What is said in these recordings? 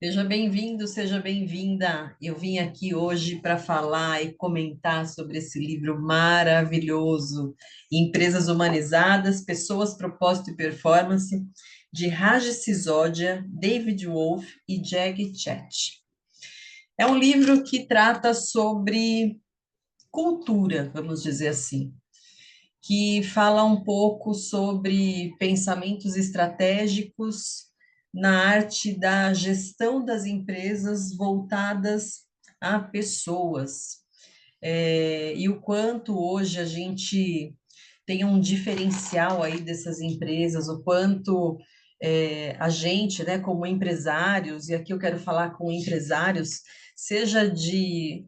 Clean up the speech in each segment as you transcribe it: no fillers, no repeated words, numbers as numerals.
Seja bem-vindo, seja bem-vinda. Eu vim aqui hoje para falar e comentar sobre esse livro maravilhoso, Empresas Humanizadas, Pessoas, Propósito e Performance, de Raj Sisodia, David Wolf e Jag Chet. É um livro que trata sobre cultura, vamos dizer assim, que fala um pouco sobre pensamentos estratégicos na arte da gestão das empresas voltadas a pessoas. E o quanto hoje a gente tem um diferencial aí dessas empresas, o quanto a gente, né, como empresários, e aqui eu quero falar com empresários, seja de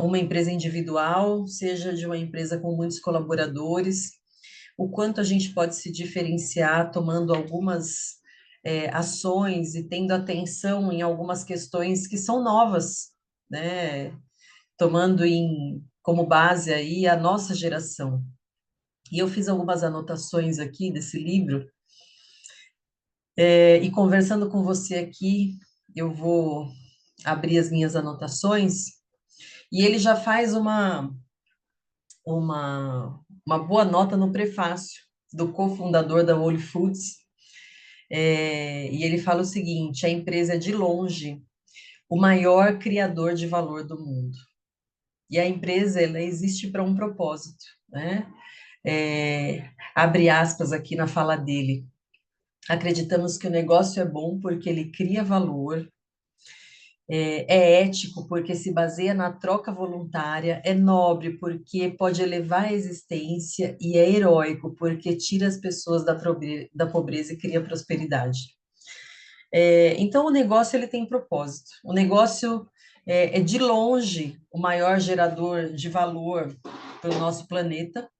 uma empresa individual, seja de uma empresa com muitos colaboradores, o quanto a gente pode se diferenciar tomando algumas ações e tendo atenção em algumas questões que são novas, né? Tomando como base aí a nossa geração. E eu fiz algumas anotações aqui desse livro, e conversando com você aqui, eu vou abrir as minhas anotações, e ele já faz uma boa nota no prefácio do cofundador da Whole Foods, e ele fala o seguinte: a empresa é de longe o maior criador de valor do mundo. E a empresa, ela existe para um propósito, né? Abre aspas aqui na fala dele. Acreditamos que o negócio é bom porque ele cria valor, é ético porque se baseia na troca voluntária, é nobre porque pode elevar a existência e é heróico porque tira as pessoas da pobreza e cria prosperidade. Então, o negócio ele tem propósito. O negócio é de longe o maior gerador de valor para o nosso planeta.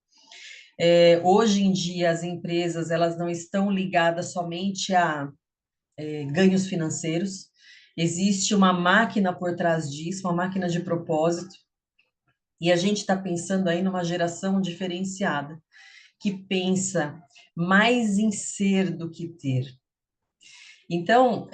Hoje em dia, as empresas elas não estão ligadas somente a ganhos financeiros. Existe uma máquina por trás disso, uma máquina de propósito. E a gente está pensando aí numa geração diferenciada, que pensa mais em ser do que ter. Então,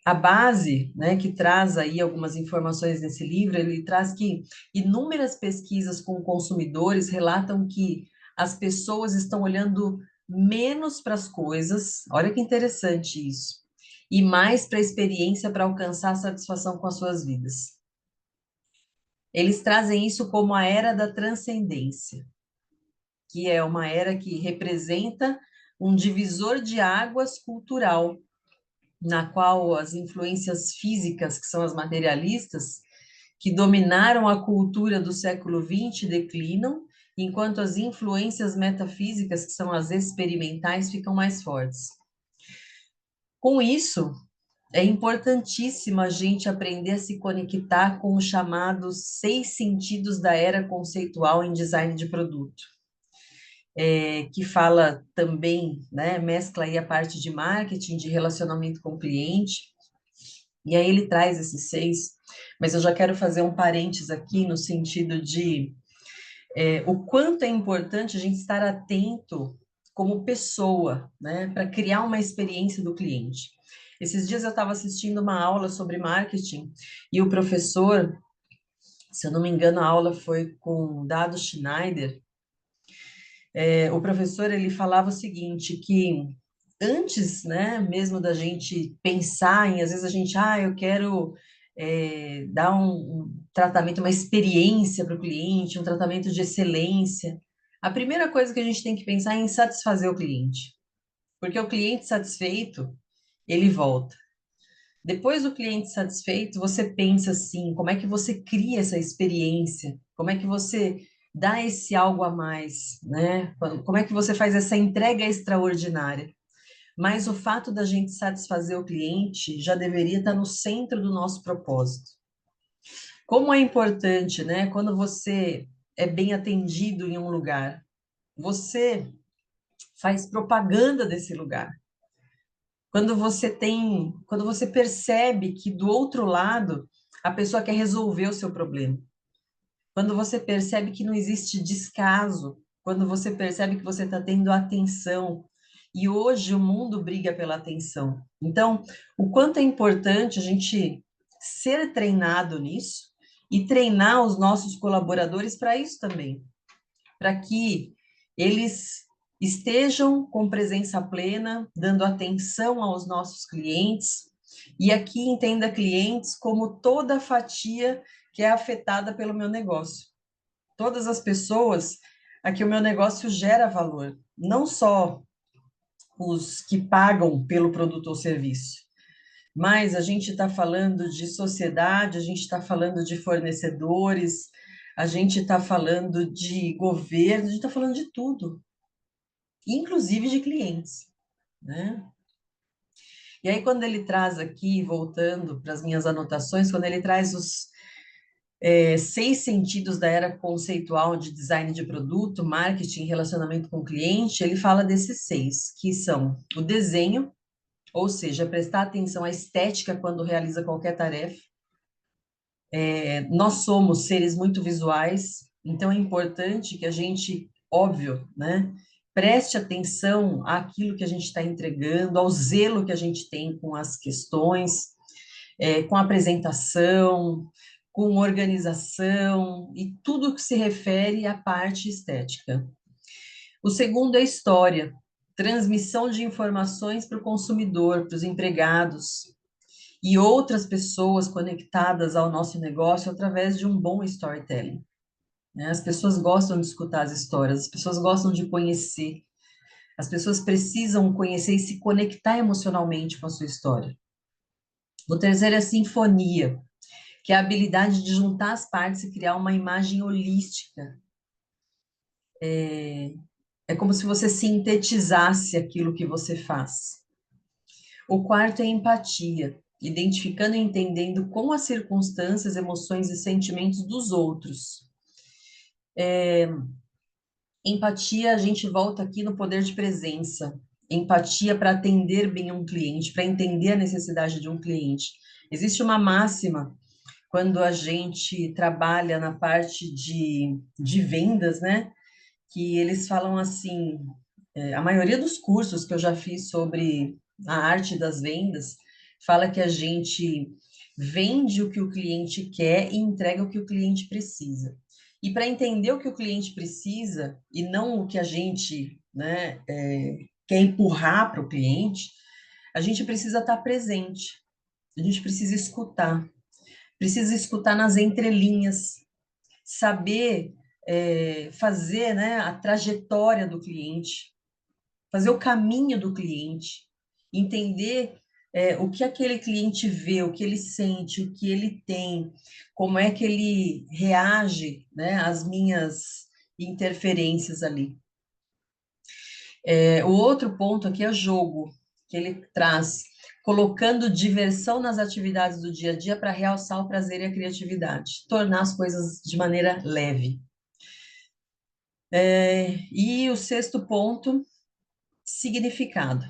a base, né, que traz aí algumas informações nesse livro, ele traz que inúmeras pesquisas com consumidores relatam que as pessoas estão olhando menos para as coisas, olha que interessante isso, e mais para a experiência para alcançar a satisfação com as suas vidas. Eles trazem isso como a era da transcendência, que é uma era que representa um divisor de águas cultural na qual as influências físicas, que são as materialistas, que dominaram a cultura do século XX, declinam, enquanto as influências metafísicas, que são as experimentais, ficam mais fortes. Com isso, é importantíssimo a gente aprender a se conectar com os chamados 6 sentidos da era conceitual em design de produto, que fala também, né, mescla aí a parte de marketing, de relacionamento com o cliente, e aí ele traz esses 6, mas eu já quero fazer um parênteses aqui no sentido de o quanto é importante a gente estar atento como pessoa, né, para criar uma experiência do cliente. Esses dias eu estava assistindo uma aula sobre marketing e o professor, se eu não me engano, a aula foi com Dado Schneider. O professor ele falava o seguinte, que antes, né, mesmo da gente pensar em, às vezes a gente, eu quero dar um tratamento, uma experiência para o cliente, um tratamento de excelência. A primeira coisa que a gente tem que pensar é em satisfazer o cliente, porque o cliente satisfeito, ele volta. Depois do cliente satisfeito, você pensa assim, como é que você cria essa experiência? Como é que você dá esse algo a mais, né? Como é que você faz essa entrega extraordinária? Mas o fato da gente satisfazer o cliente já deveria estar no centro do nosso propósito. Como é importante, né? Quando você é bem atendido em um lugar, você faz propaganda desse lugar. Quando você percebe que do outro lado a pessoa quer resolver o seu problema. Quando você percebe que não existe descaso, quando você percebe que você está tendo atenção, E hoje o mundo briga pela atenção. Então, o quanto é importante a gente ser treinado nisso e treinar os nossos colaboradores para isso também, para que eles estejam com presença plena, dando atenção aos nossos clientes. E aqui entenda clientes como toda a fatia que é afetada pelo meu negócio. Todas as pessoas a que o meu negócio gera valor, não só os que pagam pelo produto ou serviço, mas a gente está falando de sociedade, a gente está falando de fornecedores, a gente está falando de governo, a gente está falando de tudo, inclusive de clientes, né? E aí, quando ele traz aqui, voltando para as minhas anotações, quando ele traz os 6 sentidos da era conceitual de design de produto, marketing, relacionamento com o cliente, ele fala desses 6, que são o desenho, ou seja, prestar atenção à estética quando realiza qualquer tarefa. Nós somos seres muito visuais, então é importante que a gente, óbvio, né, preste atenção àquilo que a gente está entregando, ao zelo que a gente tem com as questões, com a apresentação, com organização e tudo que se refere à parte estética. O segundo é história, transmissão de informações para o consumidor, para os empregados e outras pessoas conectadas ao nosso negócio através de um bom storytelling, né? As pessoas gostam de escutar as histórias, as pessoas gostam de conhecer, as pessoas precisam conhecer e se conectar emocionalmente com a sua história. O terceiro é a sinfonia, que é a habilidade de juntar as partes e criar uma imagem holística. É como se você sintetizasse aquilo que você faz. O quarto é empatia, identificando e entendendo com as circunstâncias, emoções e sentimentos dos outros. Empatia, a gente volta aqui no poder de presença. Empatia para atender bem um cliente, para entender a necessidade de um cliente. Existe uma máxima quando a gente trabalha na parte de vendas, né? Que eles falam assim, a maioria dos cursos que eu já fiz sobre a arte das vendas fala que a gente vende o que o cliente quer e entrega o que o cliente precisa. E para entender o que o cliente precisa e não o que a gente, né, quer empurrar para o cliente, a gente precisa estar presente, a gente precisa escutar nas entrelinhas, saber fazer, né, a trajetória do cliente, fazer o caminho do cliente, entender o que aquele cliente vê, o que ele sente, o que ele tem, como é que ele reage, né, às minhas interferências ali. O outro ponto aqui é jogo, que ele traz, colocando diversão nas atividades do dia a dia para realçar o prazer e a criatividade, tornar as coisas de maneira leve. E o sexto ponto, significado.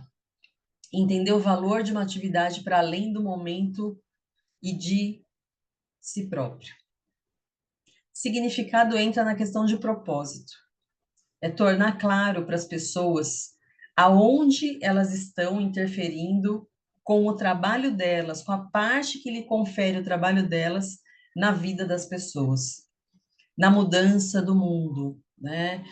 Entender o valor de uma atividade para além do momento e de si próprio. Significado entra na questão de propósito. É tornar claro para as pessoas aonde elas estão interferindo com o trabalho delas, com a parte que lhe confere o trabalho delas na vida das pessoas, na mudança do mundo, né?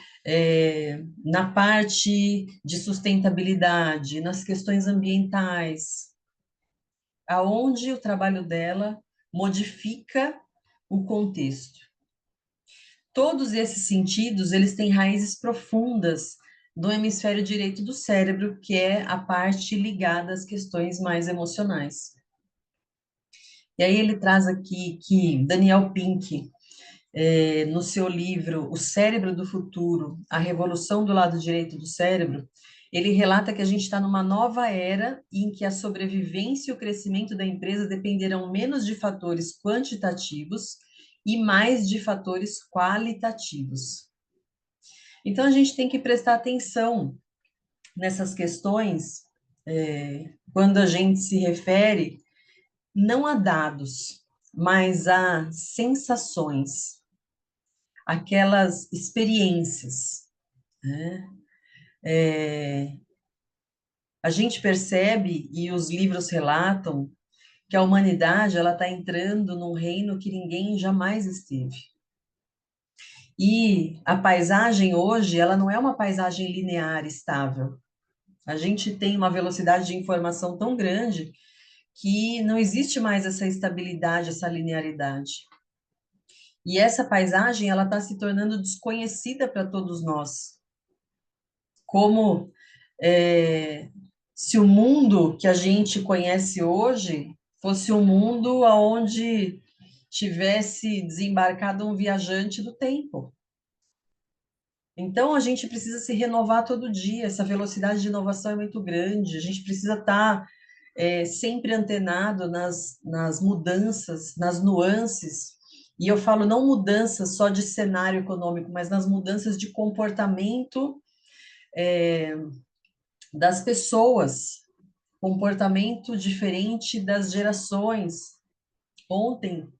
Na parte de sustentabilidade, nas questões ambientais, aonde o trabalho dela modifica o contexto. Todos esses sentidos, eles têm raízes profundas no hemisfério direito do cérebro, que é a parte ligada às questões mais emocionais. E aí ele traz aqui que Daniel Pink, no seu livro O Cérebro do Futuro, A Revolução do Lado Direito do Cérebro, ele relata que a gente está numa nova era em que a sobrevivência e o crescimento da empresa dependerão menos de fatores quantitativos e mais de fatores qualitativos. Então, a gente tem que prestar atenção nessas questões quando a gente se refere não a dados, mas a sensações, aquelas experiências, né? A gente percebe, e os livros relatam, que a humanidade ela está entrando num reino que ninguém jamais esteve. E a paisagem hoje, ela não é uma paisagem linear, estável. A gente tem uma velocidade de informação tão grande que não existe mais essa estabilidade, essa linearidade. E essa paisagem, ela está se tornando desconhecida para todos nós. Como se o mundo que a gente conhece hoje fosse um mundo onde tivesse desembarcado um viajante do tempo. Então, a gente precisa se renovar todo dia, essa velocidade de inovação é muito grande, a gente precisa estar sempre antenado nas mudanças, nas nuances, e eu falo não mudanças só de cenário econômico, mas nas mudanças de comportamento das pessoas, comportamento diferente das gerações. Ontem,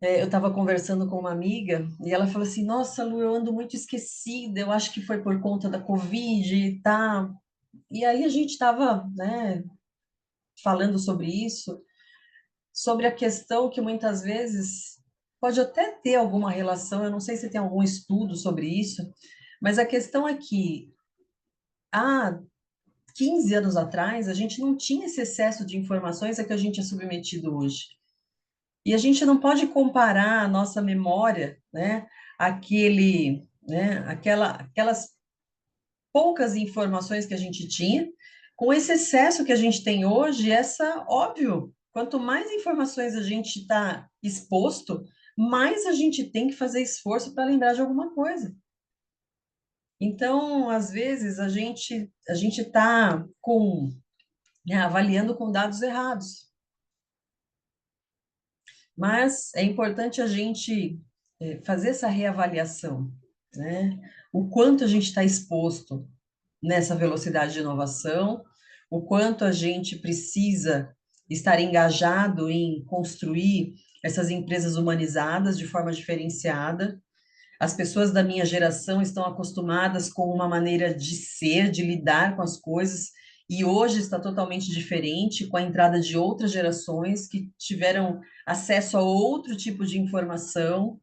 eu estava conversando com uma amiga e ela falou assim: Nossa, Lu, eu ando muito esquecida, eu acho que foi por conta da Covid e tá. E aí a gente estava, né, falando sobre isso, sobre a questão que muitas vezes pode até ter alguma relação, eu não sei se tem algum estudo sobre isso, mas a questão é que há 15 anos atrás a gente não tinha esse excesso de informações a que a gente é submetido hoje. E a gente não pode comparar a nossa memória, né, aquelas poucas informações que a gente tinha, com esse excesso que a gente tem hoje, óbvio, quanto mais informações a gente está exposto, mais a gente tem que fazer esforço para lembrar de alguma coisa. Então, às vezes, a gente está avaliando com dados errados. Mas é importante a gente fazer essa reavaliação, né? O quanto a gente está exposto nessa velocidade de inovação, o quanto a gente precisa estar engajado em construir essas empresas humanizadas de forma diferenciada. As pessoas da minha geração estão acostumadas com uma maneira de ser, de lidar com as coisas, e hoje está totalmente diferente com a entrada de outras gerações que tiveram acesso a outro tipo de informação,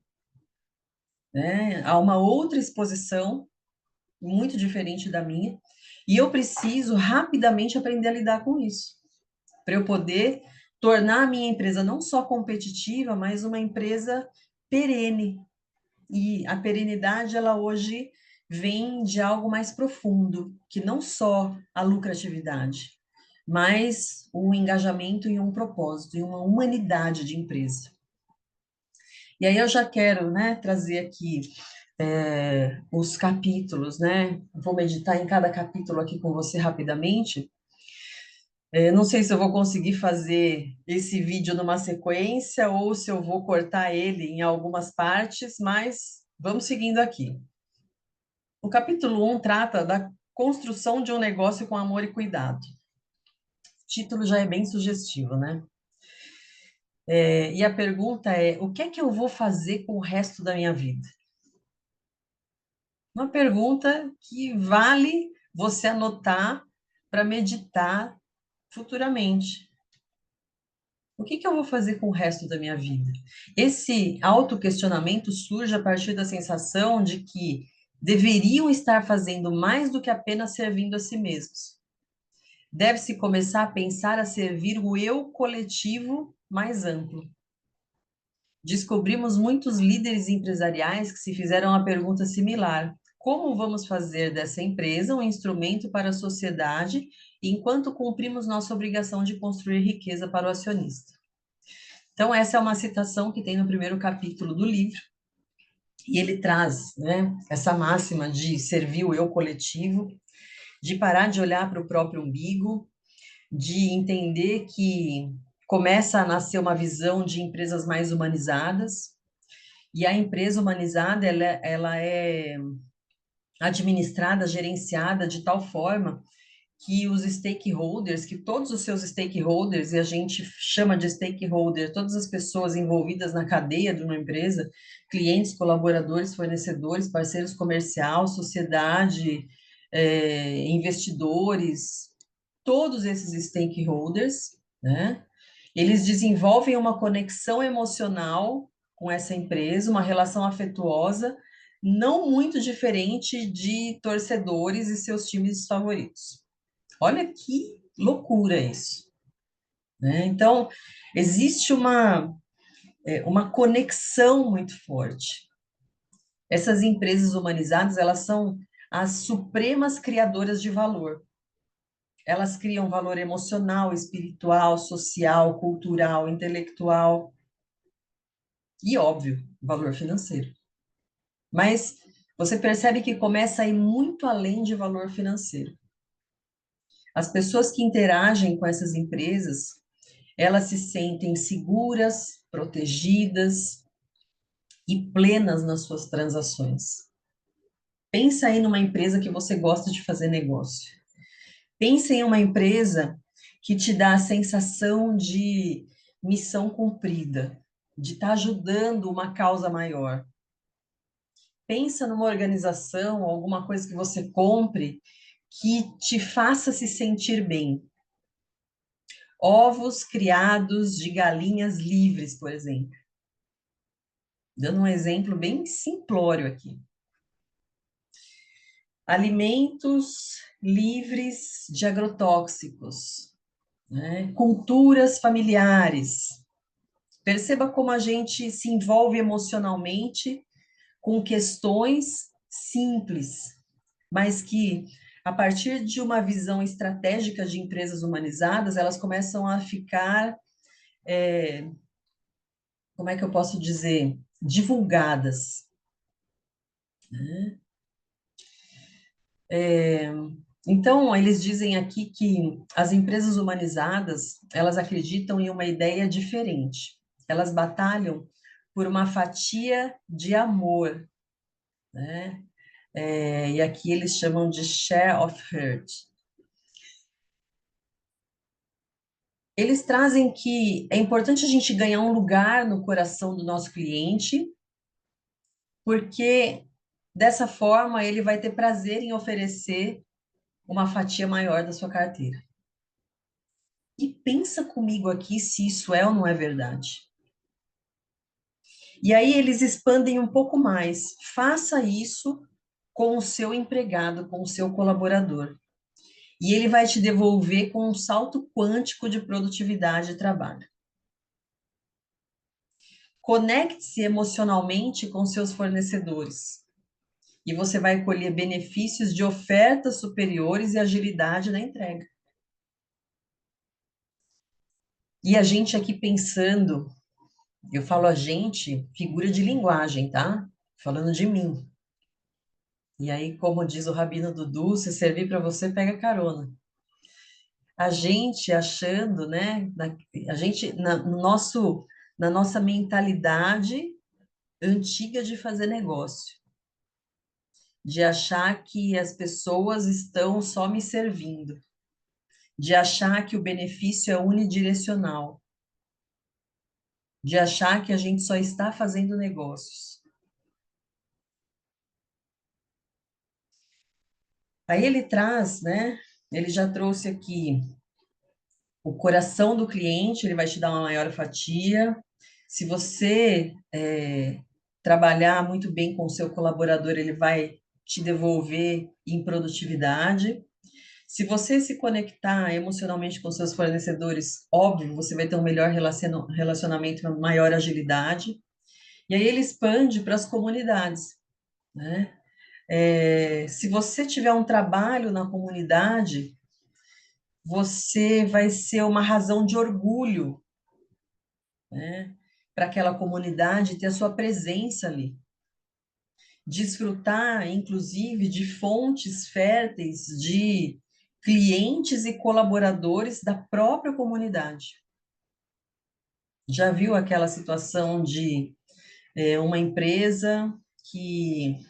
né, a uma outra exposição muito diferente da minha, e eu preciso rapidamente aprender a lidar com isso, para eu poder tornar a minha empresa não só competitiva, mas uma empresa perene. E a perenidade, ela hoje vem de algo mais profundo, que não só a lucratividade, mas o engajamento em um propósito, em uma humanidade de empresa. E aí eu já quero, né, trazer aqui os capítulos, né? Vou meditar em cada capítulo aqui com você rapidamente. Não sei se eu vou conseguir fazer esse vídeo numa sequência ou se eu vou cortar ele em algumas partes, mas vamos seguindo aqui. O capítulo 1 trata da construção de um negócio com amor e cuidado. O título já é bem sugestivo, né? E a pergunta é: o que é que eu vou fazer com o resto da minha vida? Uma pergunta que vale você anotar para meditar futuramente. O que que eu vou fazer com o resto da minha vida? Esse autoquestionamento surge a partir da sensação de que deveriam estar fazendo mais do que apenas servindo a si mesmos. Deve-se começar a pensar a servir o eu coletivo mais amplo. Descobrimos muitos líderes empresariais que se fizeram uma pergunta similar: como vamos fazer dessa empresa um instrumento para a sociedade enquanto cumprimos nossa obrigação de construir riqueza para o acionista? Então, essa é uma citação que tem no primeiro capítulo do livro, e ele traz, né, essa máxima de servir o eu coletivo, de parar de olhar para o próprio umbigo, de entender que começa a nascer uma visão de empresas mais humanizadas, e a empresa humanizada, ela é administrada, gerenciada de tal forma que os stakeholders, que todos os seus stakeholders, e a gente chama de stakeholder, todas as pessoas envolvidas na cadeia de uma empresa, clientes, colaboradores, fornecedores, parceiros comerciais, sociedade, investidores, todos esses stakeholders, né? Eles desenvolvem uma conexão emocional com essa empresa, uma relação afetuosa, não muito diferente de torcedores e seus times favoritos. Olha que loucura isso, né? Então, existe uma conexão muito forte. Essas empresas humanizadas, elas são as supremas criadoras de valor. Elas criam valor emocional, espiritual, social, cultural, intelectual e, óbvio, valor financeiro. Mas você percebe que começa a ir muito além de valor financeiro. As pessoas que interagem com essas empresas, elas se sentem seguras, protegidas e plenas nas suas transações. Pensa aí numa empresa que você gosta de fazer negócio. Pensa em uma empresa que te dá a sensação de missão cumprida, de estar ajudando uma causa maior. Pensa numa organização, alguma coisa que você compre que te faça se sentir bem. Ovos criados de galinhas livres, por exemplo. Dando um exemplo bem simplório aqui. Alimentos livres de agrotóxicos, né? Culturas familiares. Perceba como a gente se envolve emocionalmente com questões simples, mas que, a partir de uma visão estratégica de empresas humanizadas, elas começam a ficar, como é que eu posso dizer, divulgadas. Então, eles dizem aqui que as empresas humanizadas, elas acreditam em uma ideia diferente. Elas batalham por uma fatia de amor, né? E aqui eles chamam de share of hurt. Eles trazem que é importante a gente ganhar um lugar no coração do nosso cliente, porque dessa forma ele vai ter prazer em oferecer uma fatia maior da sua carteira. E pensa comigo aqui se isso é ou não é verdade. E aí eles expandem um pouco mais. Faça isso com o seu empregado, com o seu colaborador. E ele vai te devolver com um salto quântico de produtividade e trabalho. Conecte-se emocionalmente com seus fornecedores. E você vai colher benefícios de ofertas superiores e agilidade na entrega. E a gente aqui pensando, eu falo a gente, figura de linguagem, tá? Falando de mim. E aí, como diz o Rabino Dudu, se servir para você, pega carona. A gente achando, né? A gente, no nosso, na nossa mentalidade antiga de fazer negócio, de achar que as pessoas estão só me servindo, de achar que o benefício é unidirecional, de achar que a gente só está fazendo negócios. Aí ele traz, né? Ele já trouxe aqui o coração do cliente, ele vai te dar uma maior fatia. Se você trabalhar muito bem com o seu colaborador, ele vai te devolver em produtividade. Se você se conectar emocionalmente com seus fornecedores, óbvio, você vai ter um melhor relacionamento, uma maior agilidade. E aí ele expande para as comunidades, né? Se você tiver um trabalho na comunidade, você vai ser uma razão de orgulho, né? Para aquela comunidade ter a sua presença ali. Desfrutar, inclusive, de fontes férteis de clientes e colaboradores da própria comunidade. Já viu aquela situação de uma empresa que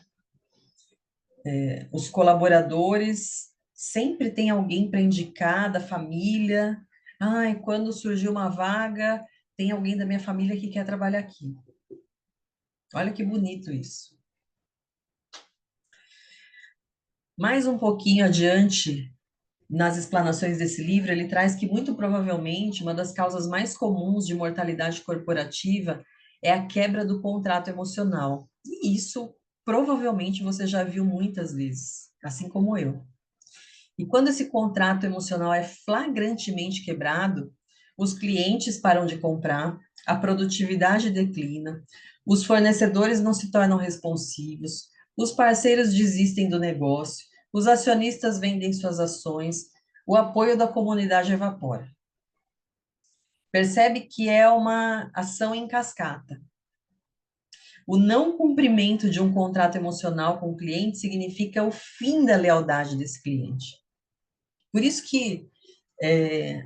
os colaboradores sempre tem alguém para indicar da família? Ai, quando surgiu uma vaga, tem alguém da minha família que quer trabalhar aqui. Olha que bonito isso. Mais um pouquinho adiante, nas explanações desse livro, ele traz que muito provavelmente uma das causas mais comuns de mortalidade corporativa é a quebra do contrato emocional. E isso provavelmente você já viu muitas vezes, assim como eu. E quando esse contrato emocional é flagrantemente quebrado, os clientes param de comprar, a produtividade declina, os fornecedores não se tornam responsivos, os parceiros desistem do negócio, os acionistas vendem suas ações, o apoio da comunidade evapora. Percebe que é uma ação em cascata. O não cumprimento de um contrato emocional com o cliente significa o fim da lealdade desse cliente. Por isso que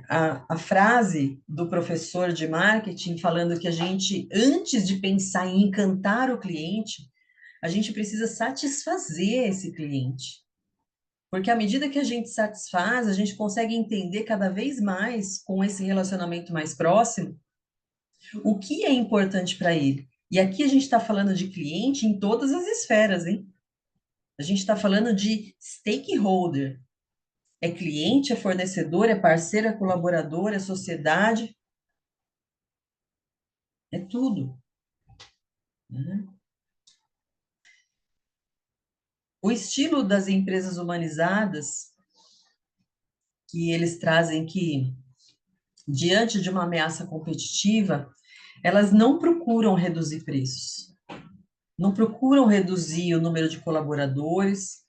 a frase do professor de marketing falando que a gente, antes de pensar em encantar o cliente, a gente precisa satisfazer esse cliente. Porque à medida que a gente satisfaz, a gente consegue entender cada vez mais, com esse relacionamento mais próximo, o que é importante para ele. E aqui a gente está falando de cliente em todas as esferas, hein? A gente está falando de stakeholder. É cliente, é fornecedor, é parceiro, é colaborador, é sociedade, é tudo. Né? O estilo das empresas humanizadas, que eles trazem que, diante de uma ameaça competitiva, elas não procuram reduzir preços, não procuram reduzir o número de colaboradores,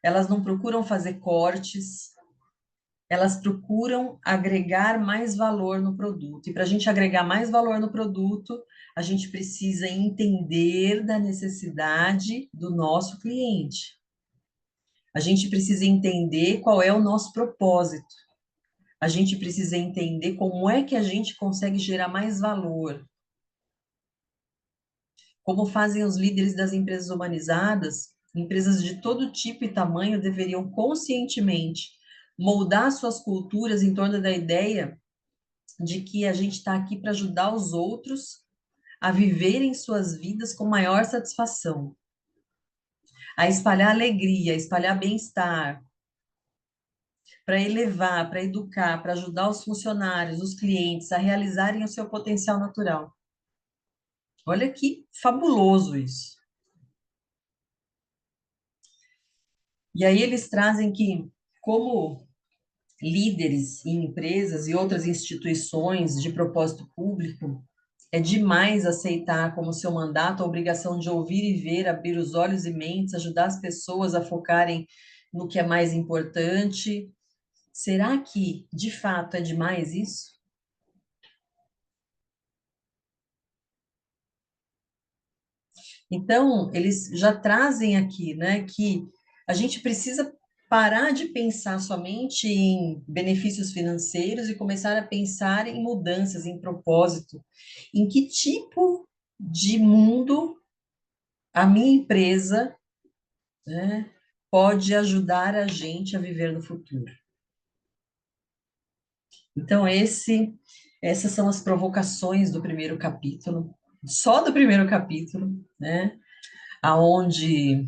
elas não procuram fazer cortes, elas procuram agregar mais valor no produto. E para a gente agregar mais valor no produto, a gente precisa entender da necessidade do nosso cliente. A gente precisa entender qual é o nosso propósito. A gente precisa entender como é que a gente consegue gerar mais valor. Como fazem os líderes das empresas humanizadas, empresas de todo tipo e tamanho deveriam conscientemente moldar suas culturas em torno da ideia de que a gente está aqui para ajudar os outros a viverem suas vidas com maior satisfação, a espalhar alegria, a espalhar bem-estar, para elevar, para educar, para ajudar os funcionários, os clientes a realizarem o seu potencial natural. Olha que fabuloso isso. E aí eles trazem que, como líderes em empresas e outras instituições de propósito público, é demais aceitar como seu mandato a obrigação de ouvir e ver, abrir os olhos e mentes, ajudar as pessoas a focarem no que é mais importante. Será que, de fato, é demais isso? Então, eles já trazem aqui, né, que a gente precisa parar de pensar somente em benefícios financeiros e começar a pensar em mudanças, em propósito, em que tipo de mundo a minha empresa, né, pode ajudar a gente a viver no futuro. Então, essas são as provocações do primeiro capítulo, só do primeiro capítulo, né, aonde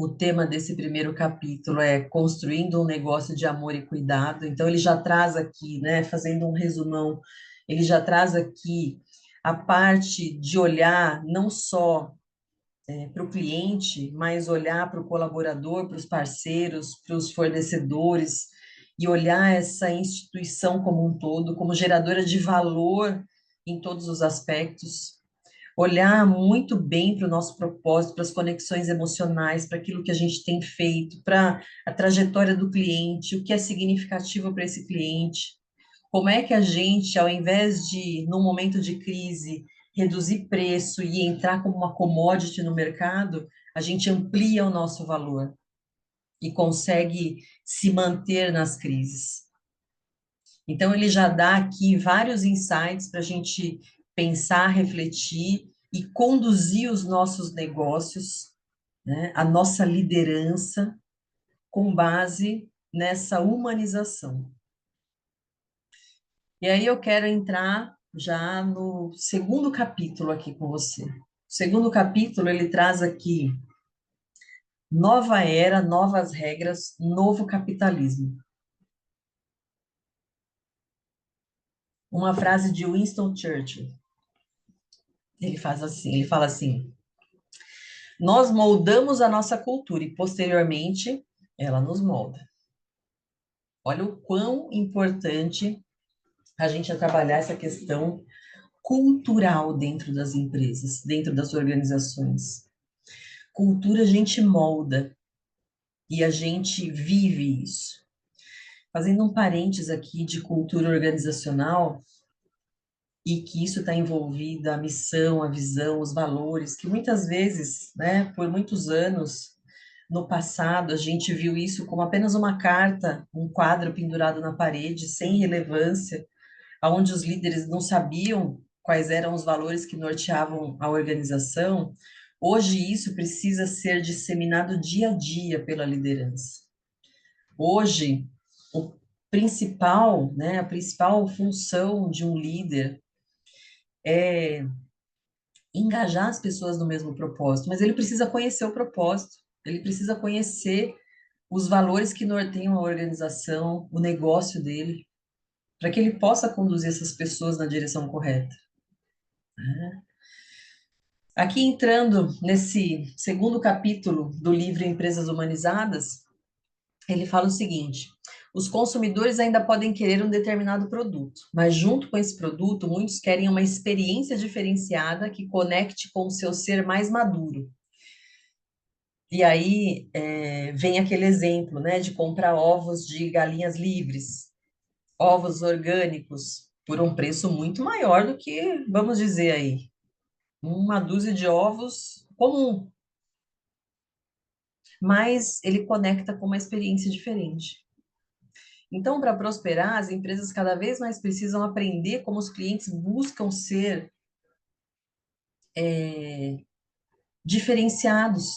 o tema desse primeiro capítulo é construindo um negócio de amor e cuidado. Então, ele já traz aqui, né, fazendo um resumão, ele já traz aqui a parte de olhar não só para o cliente, mas olhar para o colaborador, para os parceiros, para os fornecedores, e olhar essa instituição como um todo, como geradora de valor em todos os aspectos, olhar muito bem para o nosso propósito, para as conexões emocionais, para aquilo que a gente tem feito, para a trajetória do cliente, o que é significativo para esse cliente, como é que a gente, ao invés de, num momento de crise, reduzir preço e entrar como uma commodity no mercado, a gente amplia o nosso valor e consegue se manter nas crises. Então, ele já dá aqui vários insights para a gente pensar, refletir e conduzir os nossos negócios, né, a nossa liderança, com base nessa humanização. E aí eu quero entrar já no segundo capítulo aqui com você. O segundo capítulo, ele traz aqui Nova era, novas regras, novo capitalismo. Uma frase de Winston Churchill. Ele fala assim: nós moldamos a nossa cultura e posteriormente ela nos molda. Olha o quão importante a gente é trabalhar essa questão cultural dentro das empresas, dentro das organizações. Cultura a gente molda e a gente vive isso. Fazendo um parênteses aqui de cultura organizacional, e que isso está envolvido a missão, a visão, os valores, que muitas vezes, né, por muitos anos, no passado, a gente viu isso como apenas uma carta, um quadro pendurado na parede, sem relevância, onde os líderes não sabiam quais eram os valores que norteavam a organização. Hoje isso precisa ser disseminado dia a dia pela liderança. Hoje, o principal, né, a principal função de um líder é engajar as pessoas no mesmo propósito, mas ele precisa conhecer o propósito, ele precisa conhecer os valores que norteiam a organização, o negócio dele, para que ele possa conduzir essas pessoas na direção correta. Aqui entrando nesse segundo capítulo do livro Empresas Humanizadas, ele fala o seguinte: os consumidores ainda podem querer um determinado produto, mas junto com esse produto, muitos querem uma experiência diferenciada que conecte com o seu ser mais maduro. E aí vem aquele exemplo, né, de comprar ovos de galinhas livres, ovos orgânicos, por um preço muito maior do que, vamos dizer aí, uma dúzia de ovos comum, mas ele conecta com uma experiência diferente. Então, para prosperar, as empresas cada vez mais precisam aprender como os clientes buscam ser diferenciados,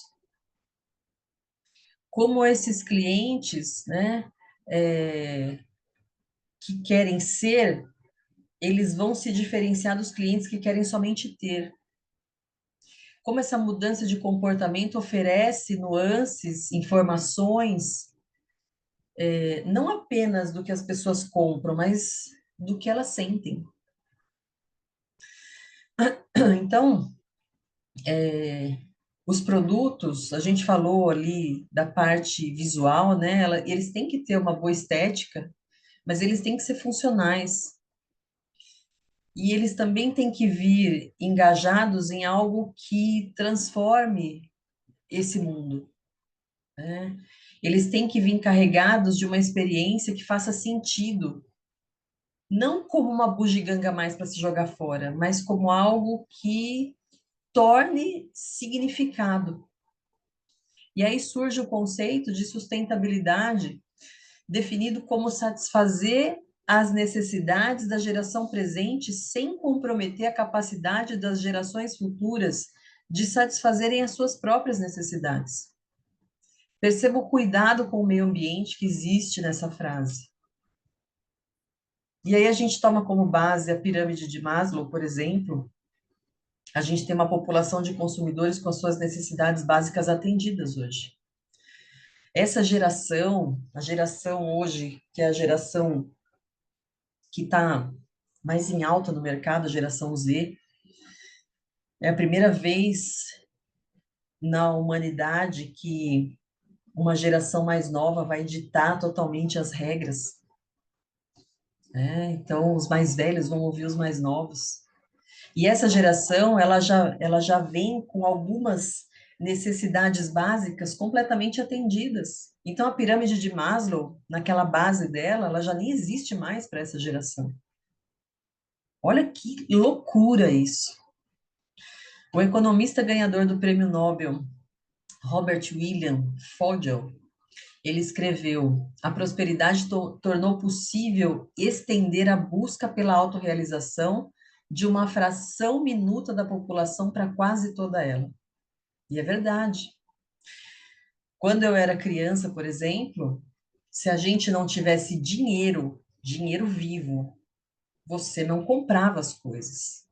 como esses clientes, né, é, que querem ser, eles vão se diferenciar dos clientes que querem somente ter. Como essa mudança de comportamento oferece nuances, informações, não apenas do que as pessoas compram, mas do que elas sentem. Então, os produtos, a gente falou ali da parte visual, né? Eles têm que ter uma boa estética, mas eles têm que ser funcionais. E eles também têm que vir engajados em algo que transforme esse mundo, né? Eles têm que vir carregados de uma experiência que faça sentido, não como uma bugiganga a mais para se jogar fora, mas como algo que torne significado. E aí surge o conceito de sustentabilidade, definido como satisfazer as necessidades da geração presente sem comprometer a capacidade das gerações futuras de satisfazerem as suas próprias necessidades. Perceba o cuidado com o meio ambiente que existe nessa frase. E aí a gente toma como base a pirâmide de Maslow, por exemplo, a gente tem uma população de consumidores com as suas necessidades básicas atendidas hoje. Essa geração, a geração hoje, que é a geração que está mais em alta no mercado, a geração Z, é a primeira vez na humanidade que uma geração mais nova vai ditar totalmente as regras, né? Então, os mais velhos vão ouvir os mais novos. E essa geração, ela já vem com algumas necessidades básicas completamente atendidas. Então, a pirâmide de Maslow, naquela base dela, ela já nem existe mais para essa geração. Olha que loucura isso. O economista ganhador do Prêmio Nobel, Robert William Fogel, ele escreveu: a prosperidade tornou possível estender a busca pela autorrealização de uma fração minuta da população para quase toda ela. E é verdade. Quando eu era criança, por exemplo, se a gente não tivesse dinheiro, dinheiro vivo, você não comprava as coisas.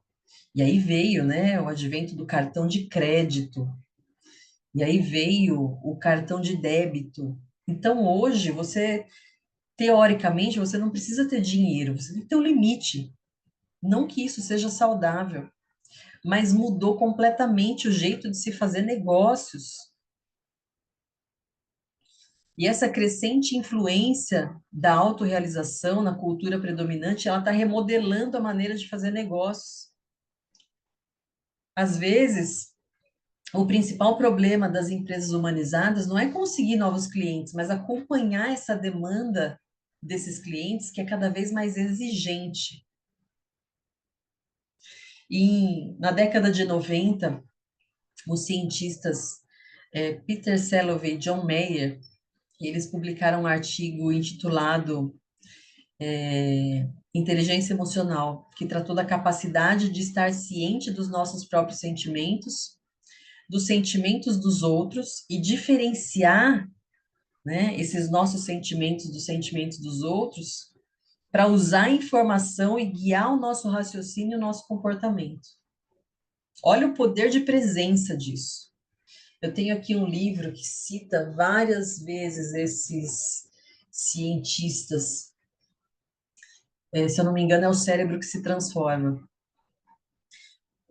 E aí veio, né, o advento do cartão de crédito. E aí veio o cartão de débito. Então, hoje, você, teoricamente, você não precisa ter dinheiro, você tem que ter um limite. Não que isso seja saudável, mas mudou completamente o jeito de se fazer negócios. E essa crescente influência da autorrealização na cultura predominante, ela está remodelando a maneira de fazer negócios. Às vezes, o principal problema das empresas humanizadas não é conseguir novos clientes, mas acompanhar essa demanda desses clientes que é cada vez mais exigente. E na década de 90, os cientistas Peter Salovey e John Mayer, eles publicaram um artigo intitulado Inteligência Emocional, que tratou da capacidade de estar ciente dos nossos próprios sentimentos, dos sentimentos dos outros e diferenciar, né, esses nossos sentimentos dos sentimentos dos outros para usar a informação e guiar o nosso raciocínio e o nosso comportamento. Olha o poder de presença disso. Eu tenho aqui um livro que cita várias vezes esses cientistas. Se eu não me engano, é O Cérebro que se Transforma.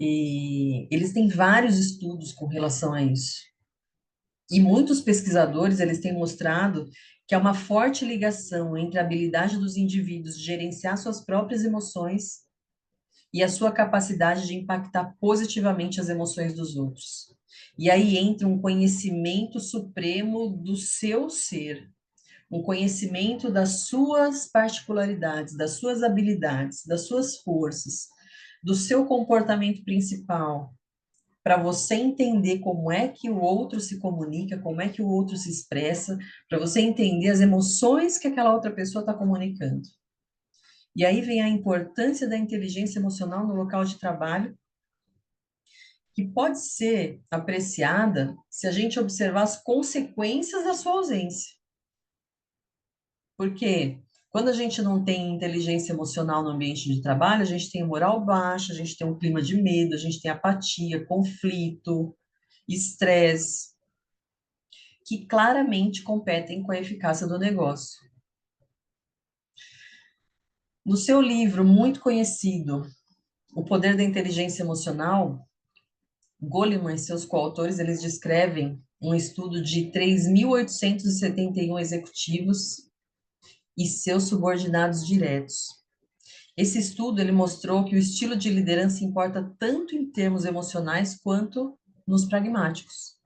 E eles têm vários estudos com relação a isso. E muitos pesquisadores, eles têm mostrado que há uma forte ligação entre a habilidade dos indivíduos de gerenciar suas próprias emoções e a sua capacidade de impactar positivamente as emoções dos outros. E aí entra um conhecimento supremo do seu ser, um conhecimento das suas particularidades, das suas habilidades, das suas forças, do seu comportamento principal, para você entender como é que o outro se comunica, como é que o outro se expressa, para você entender as emoções que aquela outra pessoa está comunicando. E aí vem a importância da inteligência emocional no local de trabalho, que pode ser apreciada se a gente observar as consequências da sua ausência. Porque quando a gente não tem inteligência emocional no ambiente de trabalho, a gente tem moral baixa, a gente tem um clima de medo, a gente tem apatia, conflito, estresse, que claramente competem com a eficácia do negócio. No seu livro muito conhecido, O Poder da Inteligência Emocional, Goleman e seus coautores, eles descrevem um estudo de 3.871 executivos e seus subordinados diretos. Esse estudo ele mostrou que o estilo de liderança importa tanto em termos emocionais quanto nos pragmáticos.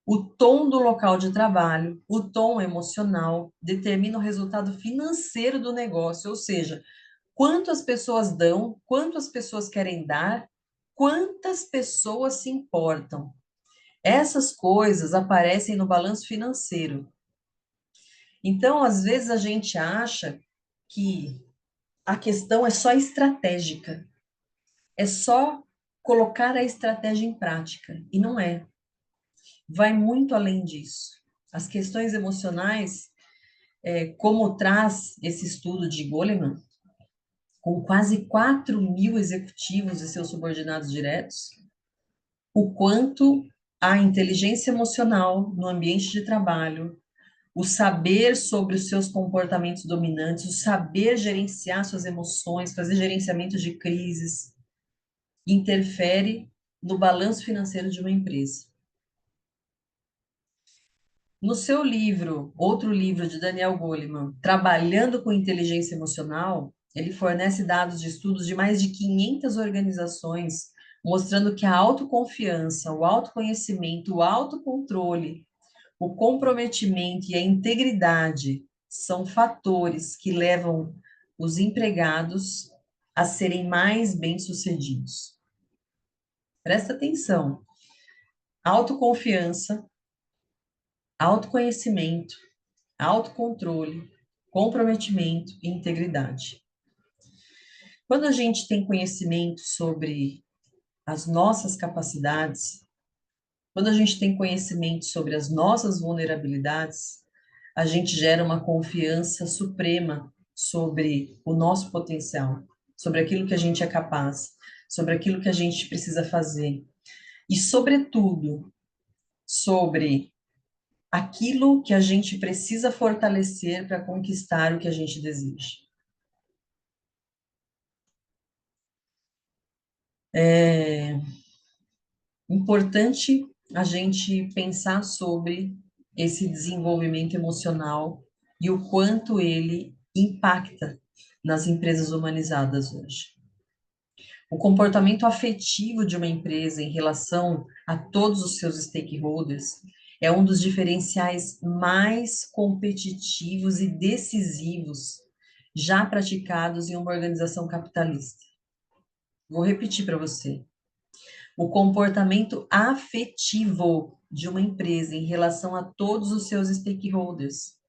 O tom do local de trabalho, o tom emocional, determina o resultado financeiro do negócio, ou seja, quanto as pessoas dão, quanto as pessoas querem dar, quantas pessoas se importam. Essas coisas aparecem no balanço financeiro. Então, às vezes, a gente acha que a questão é só estratégica, é só colocar a estratégia em prática, e não é. Vai muito além disso. As questões emocionais, como traz esse estudo de Goleman, com quase 4.000 executivos e seus subordinados diretos, o quanto a inteligência emocional no ambiente de trabalho, o saber sobre os seus comportamentos dominantes, o saber gerenciar suas emoções, fazer gerenciamento de crises, interfere no balanço financeiro de uma empresa. No seu livro, outro livro de Daniel Goleman, Trabalhando com Inteligência Emocional, ele fornece dados de estudos de mais de 500 organizações, mostrando que a autoconfiança, o autoconhecimento, o autocontrole, o comprometimento e a integridade são fatores que levam os empregados a serem mais bem-sucedidos. Presta atenção. Autoconfiança, autoconhecimento, autocontrole, comprometimento e integridade. Quando a gente tem conhecimento sobre as nossas capacidades, quando a gente tem conhecimento sobre as nossas vulnerabilidades, a gente gera uma confiança suprema sobre o nosso potencial, sobre aquilo que a gente é capaz, sobre aquilo que a gente precisa fazer. E, sobretudo, sobre aquilo que a gente precisa fortalecer para conquistar o que a gente deseja. É importante a gente pensar sobre esse desenvolvimento emocional e o quanto ele impacta nas empresas humanizadas hoje. O comportamento afetivo de uma empresa em relação a todos os seus stakeholders é um dos diferenciais mais competitivos e decisivos já praticados em uma organização capitalista. Vou repetir para você. O comportamento afetivo de uma empresa em relação a todos os seus stakeholders,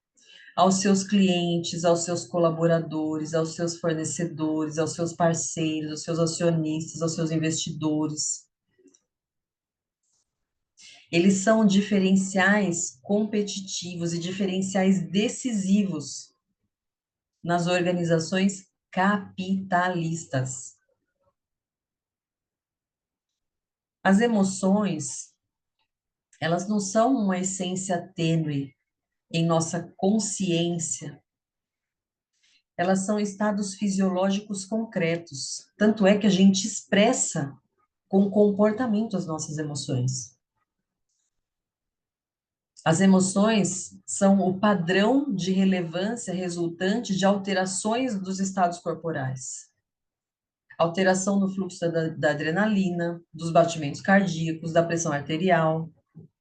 aos seus clientes, aos seus colaboradores, aos seus fornecedores, aos seus parceiros, aos seus acionistas, aos seus investidores. Eles são diferenciais competitivos e diferenciais decisivos nas organizações capitalistas. As emoções, elas não são uma essência tênue em nossa consciência, elas são estados fisiológicos concretos. Tanto é que a gente expressa com comportamento as nossas emoções. As emoções são o padrão de relevância resultante de alterações dos estados corporais. Alteração no fluxo da adrenalina, dos batimentos cardíacos, da pressão arterial,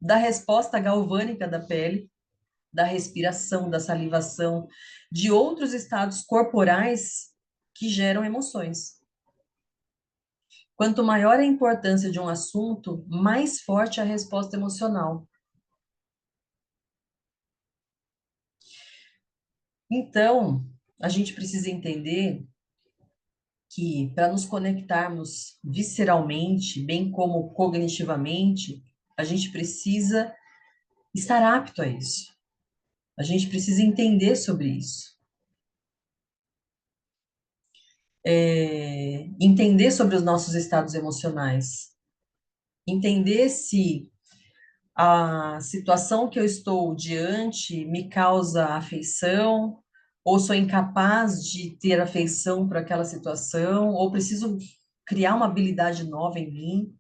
da resposta galvânica da pele, da respiração, da salivação, de outros estados corporais que geram emoções. Quanto maior a importância de um assunto, mais forte a resposta emocional. Então, a gente precisa entender que para nos conectarmos visceralmente, bem como cognitivamente, a gente precisa estar apto a isso. A gente precisa entender sobre isso. Entender sobre os nossos estados emocionais. Entender se a situação que eu estou diante me causa afeição, ou sou incapaz de ter afeição para aquela situação, ou preciso criar uma habilidade nova em mim.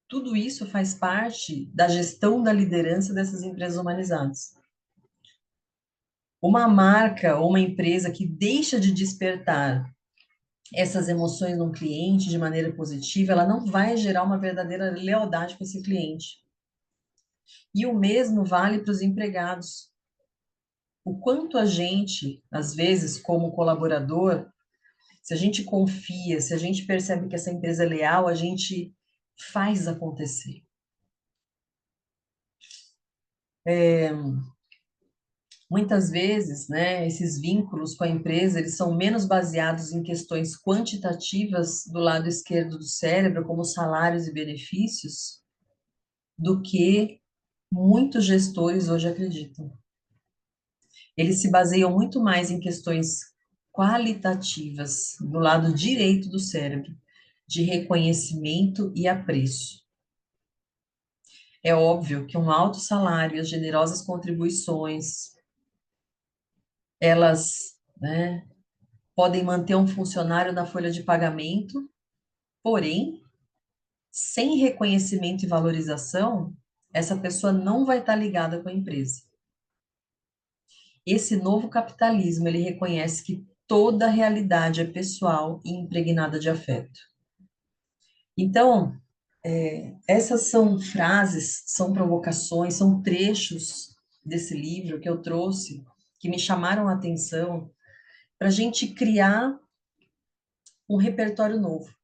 Tudo isso faz parte da gestão da liderança dessas empresas humanizadas. Uma marca ou uma empresa que deixa de despertar essas emoções num cliente de maneira positiva, ela não vai gerar uma verdadeira lealdade com esse cliente. E o mesmo vale para os empregados. O quanto a gente, às vezes, como colaborador, se a gente confia, se a gente percebe que essa empresa é leal, a gente faz acontecer. Muitas vezes, né, esses vínculos com a empresa, eles são menos baseados em questões quantitativas do lado esquerdo do cérebro, como salários e benefícios, do que muitos gestores hoje acreditam. Eles se baseiam muito mais em questões qualitativas do lado direito do cérebro, de reconhecimento e apreço. É óbvio que um alto salário e as generosas contribuições, elas, né, podem manter um funcionário na folha de pagamento, porém, sem reconhecimento e valorização, essa pessoa não vai estar ligada com a empresa. Esse novo capitalismo, ele reconhece que toda a realidade é pessoal e impregnada de afeto. Então, essas são frases, são provocações, são trechos desse livro que eu trouxe, que me chamaram a atenção, para a gente criar um repertório novo,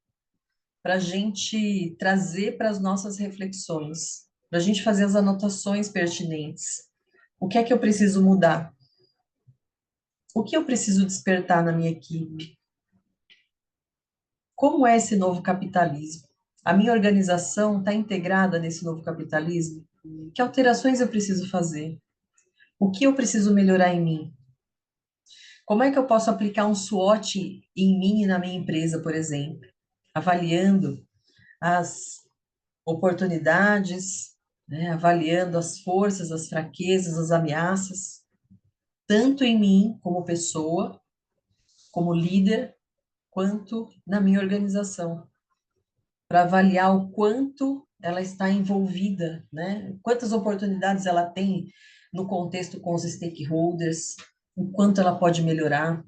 para a gente trazer para as nossas reflexões, para a gente fazer as anotações pertinentes. O que é que eu preciso mudar? O que eu preciso despertar na minha equipe? Como é esse novo capitalismo? A minha organização está integrada nesse novo capitalismo? Que alterações eu preciso fazer? O que eu preciso melhorar em mim? Como é que eu posso aplicar um SWOT em mim e na minha empresa, por exemplo? Avaliando as oportunidades, né? Avaliando as forças, as fraquezas, as ameaças, tanto em mim como pessoa, como líder, quanto na minha organização, para avaliar o quanto ela está envolvida, né? Quantas oportunidades ela tem no contexto com os stakeholders, o quanto ela pode melhorar.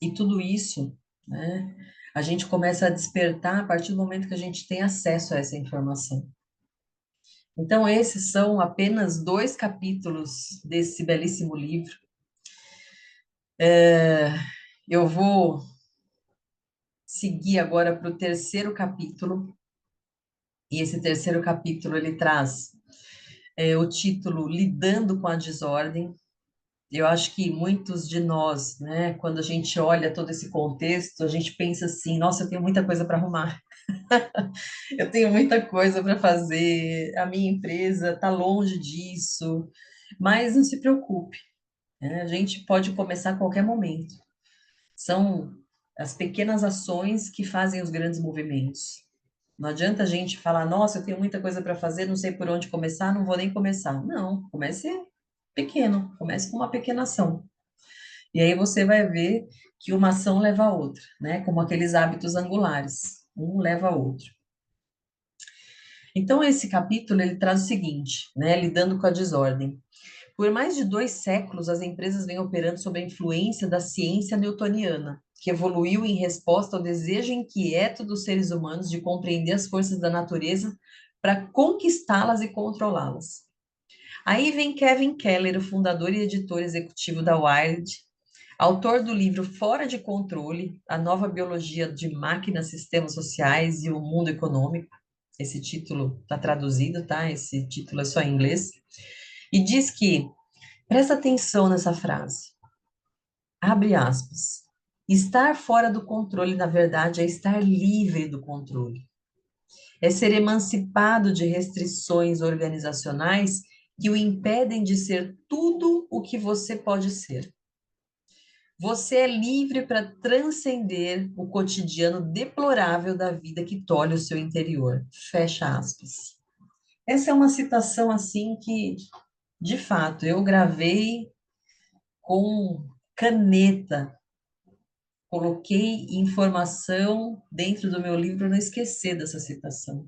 E tudo isso, né, a gente começa a despertar a partir do momento que a gente tem acesso a essa informação. Então, esses são apenas 2 capítulos desse belíssimo livro. Eu vou seguir agora para o terceiro capítulo, e esse terceiro capítulo ele traz o título Lidando com a Desordem. Eu acho que muitos de nós, né, quando a gente olha todo esse contexto, a gente pensa assim: nossa, eu tenho muita coisa para arrumar. Eu tenho muita coisa para fazer, a minha empresa está longe disso, mas não se preocupe, né? A gente pode começar a qualquer momento. São as pequenas ações que fazem os grandes movimentos. Não adianta a gente falar, nossa, eu tenho muita coisa para fazer, não sei por onde começar, não vou nem começar. Não, comece pequeno, comece com uma pequena ação. E aí você vai ver que uma ação leva a outra, né? Como aqueles hábitos angulares, um leva a outro. Então, esse capítulo ele traz o seguinte, né, lidando com a desordem. Por mais de 2 séculos, as empresas vêm operando sob a influência da ciência newtoniana, que evoluiu em resposta ao desejo inquieto dos seres humanos de compreender as forças da natureza para conquistá-las e controlá-las. Aí vem Kevin Keller, o fundador e editor executivo da Wired, autor do livro Fora de Controle, a nova biologia de máquinas, sistemas sociais e o mundo econômico. Esse título está traduzido, tá? Esse título é só em inglês. E diz que, presta atenção nessa frase, abre aspas, estar fora do controle, na verdade, é estar livre do controle. É ser emancipado de restrições organizacionais que o impedem de ser tudo o que você pode ser. Você é livre para transcender o cotidiano deplorável da vida que tolhe o seu interior. Fecha aspas. Essa é uma citação assim que, de fato, eu gravei com caneta, coloquei informação dentro do meu livro para não esquecer dessa citação.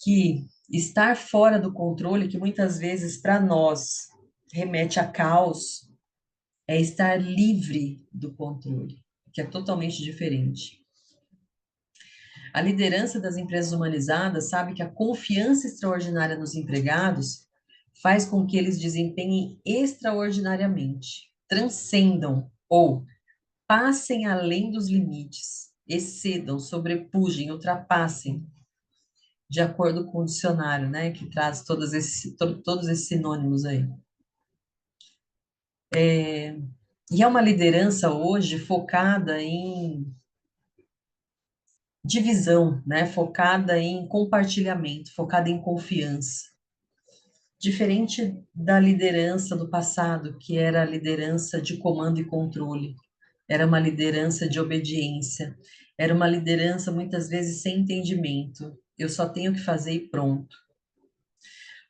Que estar fora do controle, que muitas vezes para nós remete a caos, é estar livre do controle, que é totalmente diferente. A liderança das empresas humanizadas sabe que a confiança extraordinária nos empregados faz com que eles desempenhem extraordinariamente, transcendam ou passem além dos limites, excedam, sobrepujem, ultrapassem, de acordo com o dicionário, né, que traz todos esses sinônimos aí. E é uma liderança hoje focada em divisão, né, focada em compartilhamento, focada em confiança. Diferente da liderança do passado, que era a liderança de comando e controle, era uma liderança de obediência, era uma liderança muitas vezes sem entendimento. Eu só tenho que fazer e pronto.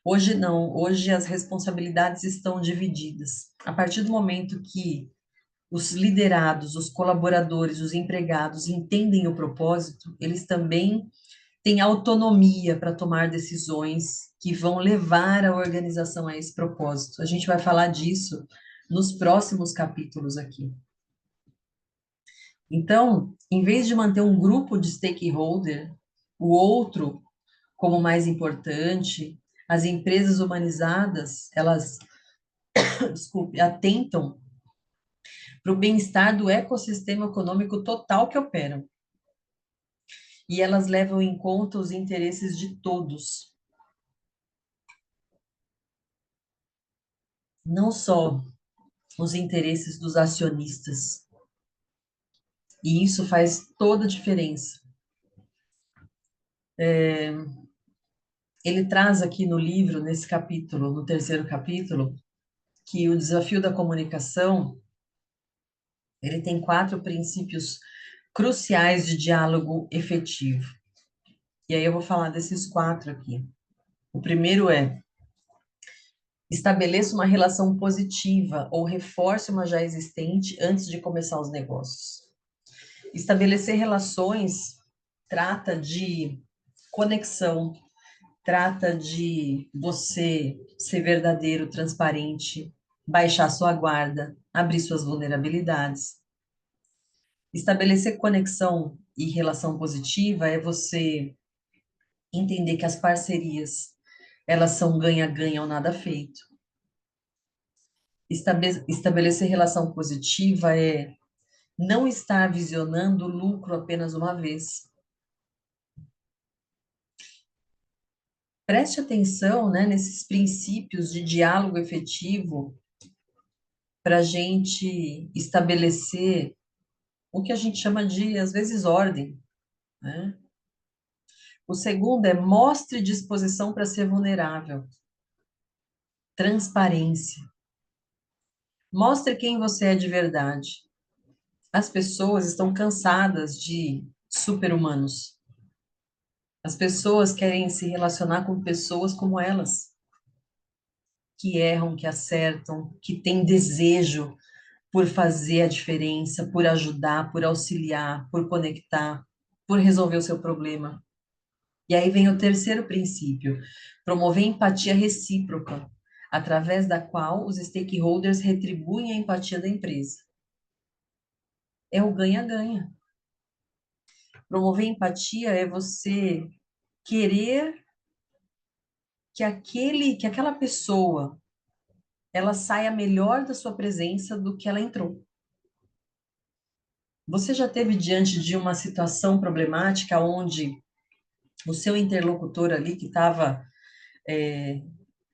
Hoje não, hoje as responsabilidades estão divididas. A partir do momento que os liderados, os colaboradores, os empregados entendem o propósito, eles também têm autonomia para tomar decisões que vão levar a organização a esse propósito. A gente vai falar disso nos próximos capítulos aqui. Então, em vez de manter um grupo de stakeholder, o outro como mais importante, as empresas humanizadas, elas, desculpe, atentam para o bem-estar do ecossistema econômico total que operam. E elas levam em conta os interesses de todos, não só os interesses dos acionistas. E isso faz toda a diferença. Ele traz aqui no livro, nesse capítulo, no terceiro capítulo, que o desafio da comunicação, ele tem 4 princípios cruciais de diálogo efetivo. E aí eu vou falar desses 4 aqui. O primeiro é: estabeleça uma relação positiva ou reforce uma já existente antes de começar os negócios. Estabelecer relações trata de conexão, trata de você ser verdadeiro, transparente, baixar sua guarda, abrir suas vulnerabilidades. Estabelecer conexão e relação positiva é você entender que as parcerias, elas são ganha-ganha ou nada feito. Estabelecer relação positiva é não estar visionando o lucro apenas uma vez. Preste atenção, né, nesses princípios de diálogo efetivo para a gente estabelecer o que a gente chama de, às vezes, ordem, né? O segundo é mostre disposição para ser vulnerável, transparência. Mostre quem você é de verdade. As pessoas estão cansadas de super-humanos. As pessoas querem se relacionar com pessoas como elas, que erram, que acertam, que têm desejo por fazer a diferença, por ajudar, por auxiliar, por conectar, por resolver o seu problema. E aí vem o terceiro princípio: promover empatia recíproca, através da qual os stakeholders retribuem a empatia da empresa. É o ganha-ganha. Promover empatia é você querer que aquela pessoa ela saia melhor da sua presença do que ela entrou. Você já teve diante de uma situação problemática onde o seu interlocutor ali que estava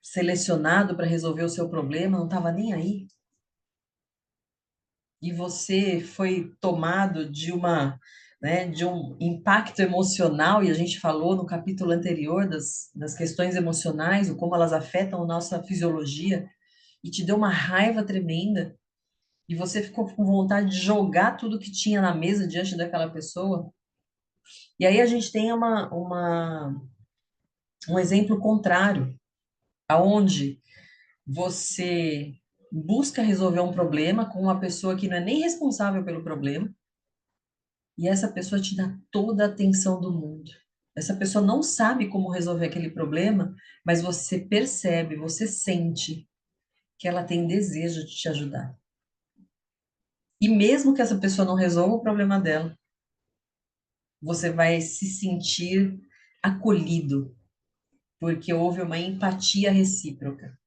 selecionado para resolver o seu problema não estava nem aí? E você foi tomado de de um impacto emocional, e a gente falou no capítulo anterior das questões emocionais, o como elas afetam a nossa fisiologia, e te deu uma raiva tremenda, e você ficou com vontade de jogar tudo que tinha na mesa diante daquela pessoa. E aí a gente tem um exemplo contrário, aonde você busca resolver um problema com uma pessoa que não é nem responsável pelo problema, e essa pessoa te dá toda a atenção do mundo. Essa pessoa não sabe como resolver aquele problema, mas você percebe, você sente que ela tem desejo de te ajudar. E mesmo que essa pessoa não resolva o problema dela, você vai se sentir acolhido, porque houve uma empatia recíproca.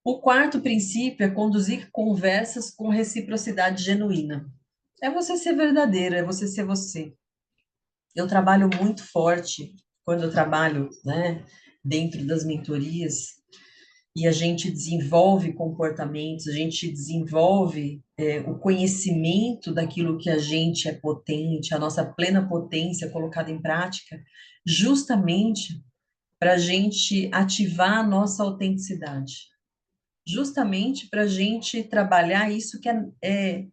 O quarto princípio é conduzir conversas com reciprocidade genuína. É você ser verdadeiro, é você ser você. Eu trabalho muito forte quando eu trabalho, né, dentro das mentorias, e a gente desenvolve comportamentos, a gente desenvolve o conhecimento daquilo que a gente é potente, a nossa plena potência colocada em prática, justamente para a gente ativar a nossa autenticidade, justamente para a gente trabalhar isso que é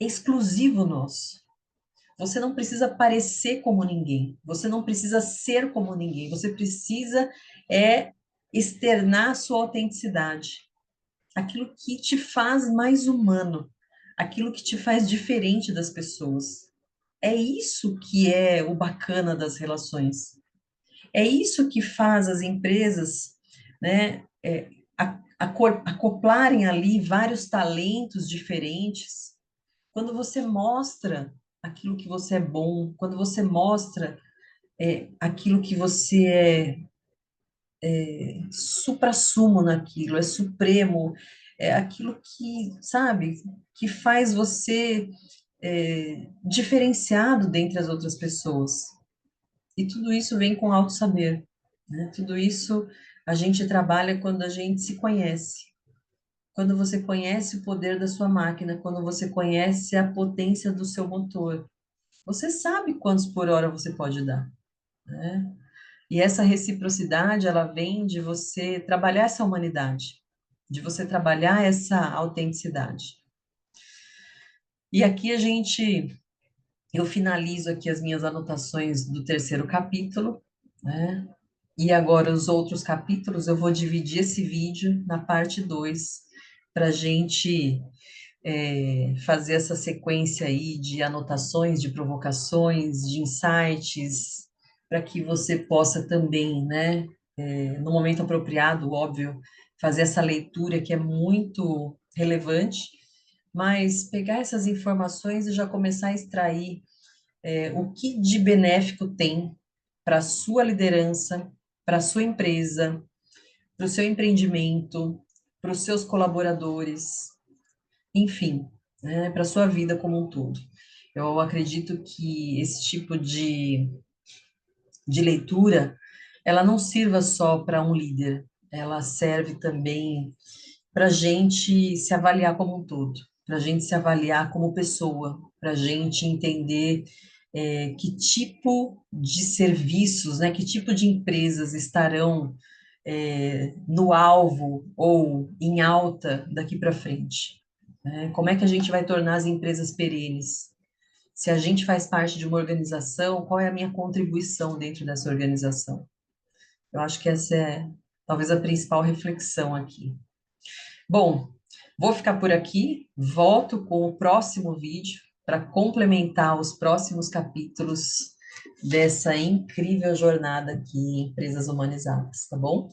exclusivo nosso. Você não precisa parecer como ninguém, você não precisa ser como ninguém, você precisa externar a sua autenticidade, aquilo que te faz mais humano, aquilo que te faz diferente das pessoas. É isso que é o bacana das relações. É isso que faz as empresas, né, acoplarem ali vários talentos diferentes. Quando você mostra aquilo que você é bom, quando você mostra aquilo que você é suprassumo naquilo, é supremo, é aquilo que, sabe, que faz você diferenciado dentre as outras pessoas. E tudo isso vem com alto saber, né? Tudo isso a gente trabalha quando a gente se conhece. Quando você conhece o poder da sua máquina, quando você conhece a potência do seu motor, você sabe quantos por hora você pode dar, né? E essa reciprocidade, ela vem de você trabalhar essa humanidade, de você trabalhar essa autenticidade. E aqui a gente Eu finalizo aqui as minhas anotações do terceiro capítulo, né? E agora os outros capítulos eu vou dividir esse vídeo na parte 2 para a gente fazer essa sequência aí de anotações, de provocações, de insights, para que você possa também, né, no momento apropriado, óbvio, fazer essa leitura que é muito relevante, mas pegar essas informações e já começar a extrair o que de benéfico tem para a sua liderança, para a sua empresa, para o seu empreendimento, para os seus colaboradores, enfim, né, para a sua vida como um todo. Eu acredito que esse tipo de leitura, ela não sirva só para um líder, ela serve também para a gente se avaliar como um todo, para a gente se avaliar como pessoa, para a gente entender que tipo de serviços, né, que tipo de empresas estarão no alvo ou em alta daqui para frente, né? Como é que a gente vai tornar as empresas perenes? Se a gente faz parte de uma organização, qual é a minha contribuição dentro dessa organização? Eu acho que essa é talvez a principal reflexão aqui. Bom, vou ficar por aqui, volto com o próximo vídeo para complementar os próximos capítulos dessa incrível jornada aqui em Empresas Humanizadas, tá bom?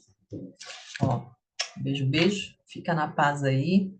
Ó, beijo, beijo, fica na paz aí.